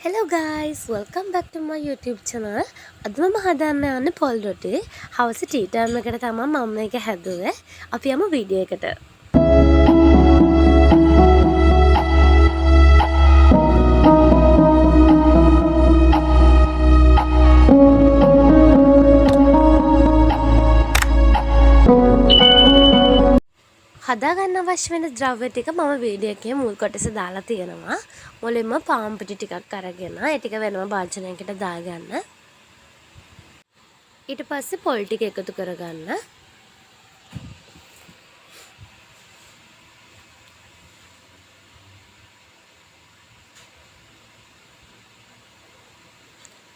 Hello guys, welcome back to my YouTube channel. අද මම හදන්න යන්නේ පොල් රොටි. හවස ටී ටයිම් එකට තමයි මම මේක හැදුවේ. අපි යමු වීඩියෝ එකට. හදාගන්න අවශ්‍ය වෙන ද්‍රව්‍ය ටික මම වීඩියෝ එකේ මුල් කොටසේ දාලා තියෙනවා. මුලින්ම පාන් පිටි ටිකක් අරගෙන ඒ ටික වෙනම භාජනයකට දාගන්න. ඊට පස්සේ පොල් ටික එකතු කරගන්න.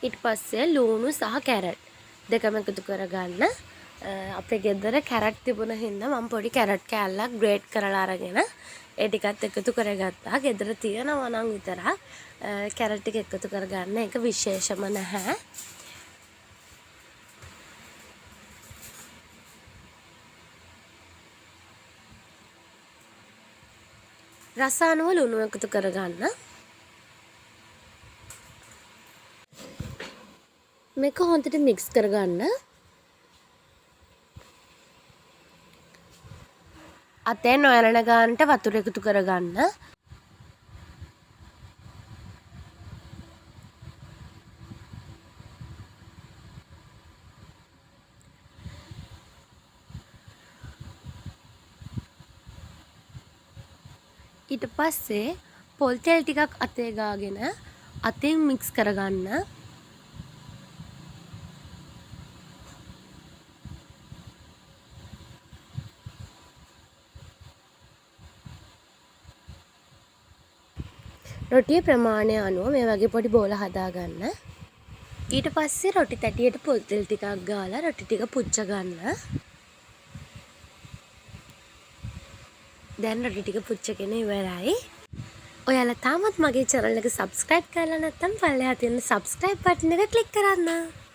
ඊට පස්සේ ලුණු සහ කැරට් දෙකම එකතු කරගන්න. අපේ ගෙදර කැරට් තිබුණ හින්දා මම පොඩි කැරට් කෑල්ලක් ග්‍රේට් කරලා අරගෙන ඒ ටිකත් එකතු කරගත්තා. ගෙදර තියනවා නම් විතරක් කැරට් ටික එකතු කරගන්න ඒක විශේෂම නැහැ. රස අනුව ලුණු එකතු කරගන්න. මේක හොඳට මික්ස් කරගන්න. අතේ නොයලන ගානට වතුර එකතු කරගන්න. ඊට පස්සේ පොල් තෙල් ටිකක් අතේ ගාගෙන අතින් මික්ස් කරගන්න. රොටියේ ප්‍රමාණය අනුව මේ වගේ පොඩි බෝල හදාගන්න. ඊට පස්සේ රොටි තැටියට පොල් තෙල් ටිකක් ගාලා රොටි ටික පුච්ච ගන්න. දැන් රොටි ටික පුච්චගෙන ඉවරයි. ඔයාලා තාමත් මගේ channel එක subscribe කරලා නැත්නම් පල්ලෙහා තියෙන subscribe button එක click කරන්න.